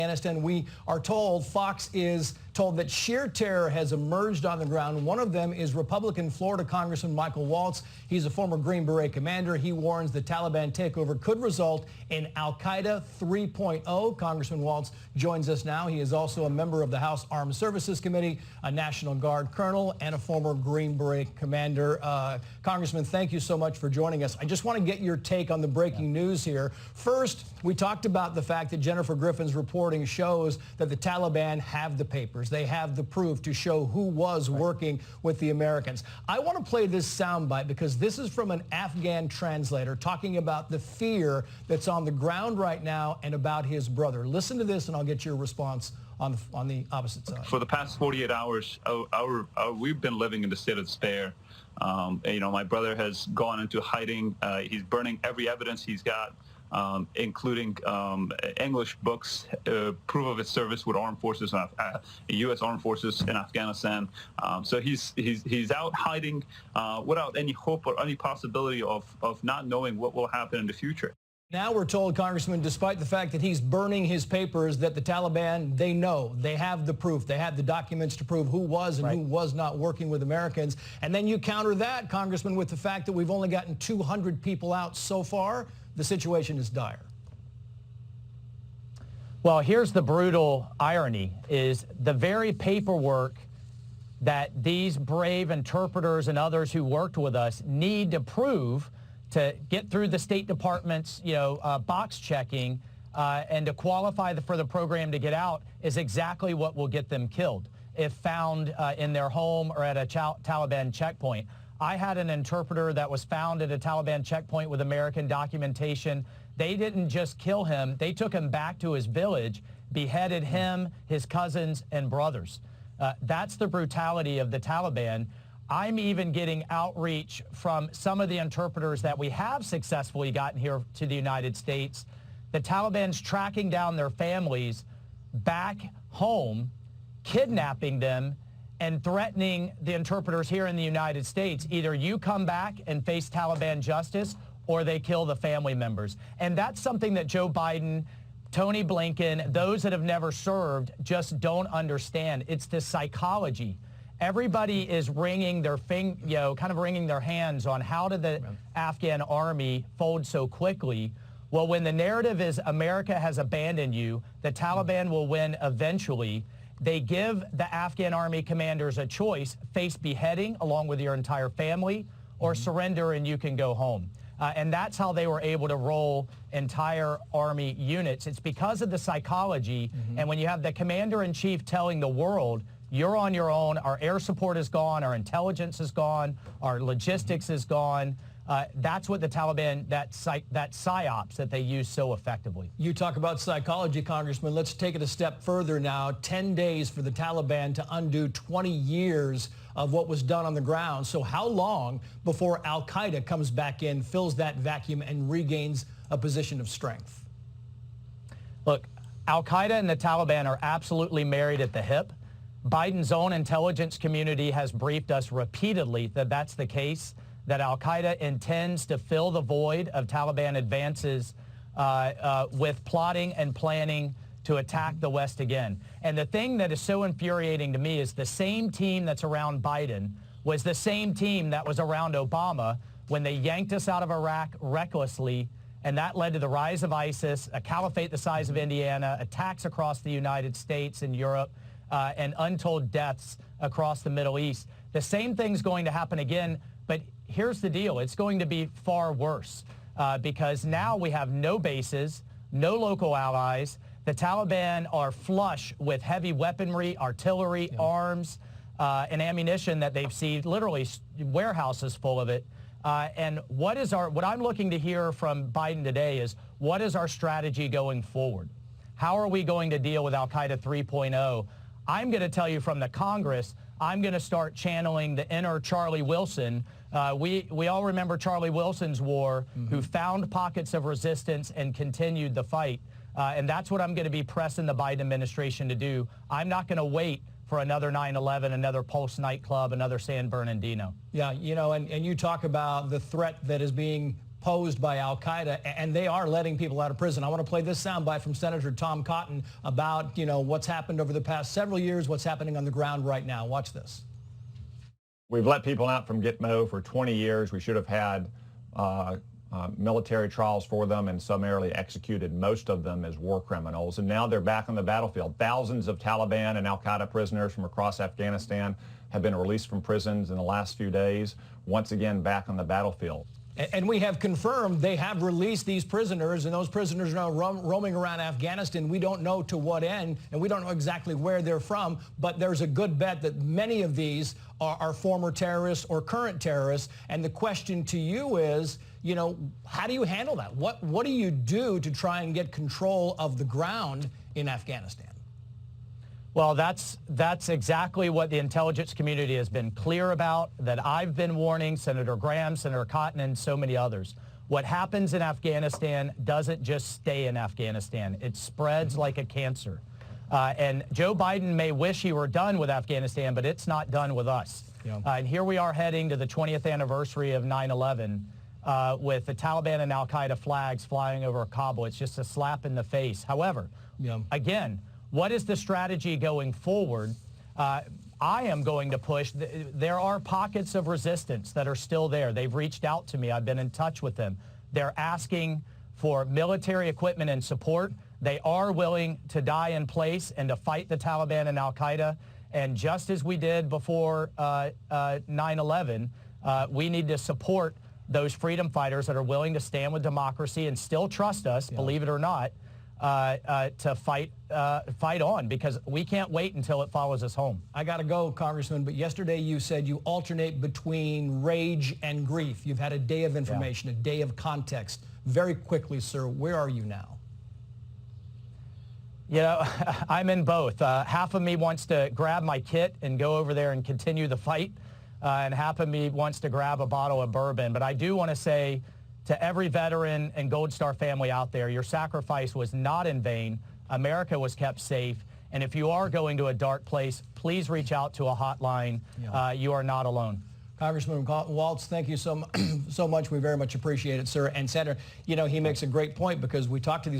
Afghanistan. We are told, Fox is told that sheer terror has emerged on the ground. One of them is Republican Florida Congressman Michael Waltz. He's a former Green Beret commander. He warns the Taliban takeover could result in Al-Qaeda 3.0. Congressman Waltz joins us now. He is also a member of the House Armed Services Committee, a National Guard colonel, and a former Green Beret commander. Congressman, thank you so much for joining us. I just want to get your take on the breaking news here. First, we talked about the fact that Jennifer Griffin's reporting shows that the Taliban have the papers. They have the proof to show who was working with the Americans. I want to play this soundbite because this is from an Afghan translator talking about the fear that's on the ground right now and about his brother. Listen to this and I'll get your response on the opposite side. For the past 48 hours, we've been living in the state of despair. My brother has gone into hiding. He's burning every evidence he's got, including English books, proof of his service with armed forces, U.S. armed forces in Afghanistan. So he's out hiding without any hope or any possibility of not knowing what will happen in the future. Now we're told, Congressman, despite the fact that he's burning his papers, that the Taliban, they know, they have the proof, they have the documents to prove who was and who was not working with Americans. And then you counter that, Congressman, with the fact that we've only gotten 200 people out so far. The situation is dire. Well, here's the brutal irony, is the very paperwork that these brave interpreters and others who worked with us need to prove to get through the State Department's, box checking and to qualify for the program to get out is exactly what will get them killed if found in their home or at a Taliban checkpoint. I had an interpreter that was found at a Taliban checkpoint with American documentation. They didn't just kill him. They took him back to his village, beheaded him, his cousins, and brothers. That's the brutality of the Taliban. I'm even getting outreach from some of the interpreters that we have successfully gotten here to the United States. The Taliban's tracking down their families back home, kidnapping them, and threatening the interpreters here in the United States. Either you come back and face Taliban justice, or they kill the family members. And that's something that Joe Biden, Tony Blinken, those that have never served just don't understand. It's the psychology. Everybody is wringing their wringing their hands on how did the Afghan army fold so quickly. Well, when the narrative is America has abandoned you, the Taliban will win eventually. They give the Afghan army commanders a choice: face beheading along with your entire family, or surrender and you can go home. And that's how they were able to roll entire army units. It's because of the psychology. And when you have the commander-in-chief telling the world, you're on your own, our air support is gone, our intelligence is gone, our logistics is gone. That's what the Taliban, that psyops that they use so effectively. You talk about psychology, Congressman. Let's take it a step further now. 10 days for the Taliban to undo 20 years of what was done on the ground. So how long before Al-Qaeda comes back in, fills that vacuum, and regains a position of strength? Look, Al-Qaeda and the Taliban are absolutely married at the hip. Biden's own intelligence community has briefed us repeatedly that that's the case, that Al-Qaeda intends to fill the void of Taliban advances with plotting and planning to attack the West again. And the thing that is so infuriating to me is the same team that's around Biden was the same team that was around Obama when they yanked us out of Iraq recklessly, and that led to the rise of ISIS, a caliphate the size of Indiana, attacks across the United States and Europe, and untold deaths across the Middle East. The same thing's going to happen again, but here's the deal. It's going to be far worse because now we have no bases, no local allies. The Taliban are flush with heavy weaponry, artillery, arms, and ammunition that they've seized, literally warehouses full of it. And what I'm looking to hear from Biden today is, what is our strategy going forward? How are we going to deal with Al-Qaeda 3.0? I'm going to tell you from the Congress, I'm going to start channeling the inner Charlie Wilson. We all remember Charlie Wilson's war, who found pockets of resistance and continued the fight. And that's what I'm going to be pressing the Biden administration to do. I'm not going to wait for another 9/11, another Pulse nightclub, another San Bernardino. Yeah, and you talk about the threat that is being posed by al-Qaeda, and they are letting people out of prison. I want to play this soundbite from Senator Tom Cotton about, what's happened over the past several years, what's happening on the ground right now. Watch this. We've let people out from Gitmo for 20 years. We should have had military trials for them and summarily executed most of them as war criminals. And now they're back on the battlefield. Thousands of Taliban and al-Qaeda prisoners from across Afghanistan have been released from prisons in the last few days, once again back on the battlefield. And we have confirmed they have released these prisoners, and those prisoners are now roaming around Afghanistan. We don't know to what end, and we don't know exactly where they're from, but there's a good bet that many of these are former terrorists or current terrorists. And the question to you is, how do you handle that? What do you do to try and get control of the ground in Afghanistan? Well, that's exactly what the intelligence community has been clear about, that I've been warning Senator Graham, Senator Cotton, and so many others. What happens in Afghanistan doesn't just stay in Afghanistan. It spreads like a cancer. And Joe Biden may wish he were done with Afghanistan, but it's not done with us. Yeah. And here we are heading to the 20th anniversary of 9/11 with the Taliban and al-Qaeda flags flying over Kabul. It's just a slap in the face. However, again, what is the strategy going forward? I am going to push. There are pockets of resistance that are still there. They've reached out to me. I've been in touch with them. They're asking for military equipment and support. They are willing to die in place and to fight the Taliban and al-Qaeda. And just as we did before 9/11, we need to support those freedom fighters that are willing to stand with democracy and still trust us, believe it or not, to fight on, because we can't wait until it follows us home. I got to go, Congressman, but yesterday you said you alternate between rage and grief. You've had a day of information, a day of context. Very quickly, sir, where are you now? I'm in both. Half of me wants to grab my kit and go over there and continue the fight, and half of me wants to grab a bottle of bourbon. But I do want to say to every veteran and Gold Star family out there, your sacrifice was not in vain. America was kept safe. And if you are going to a dark place, please reach out to a hotline. You are not alone. Congressman Waltz, thank you so much. We very much appreciate it, sir. And Senator, he makes a great point, because we talked to these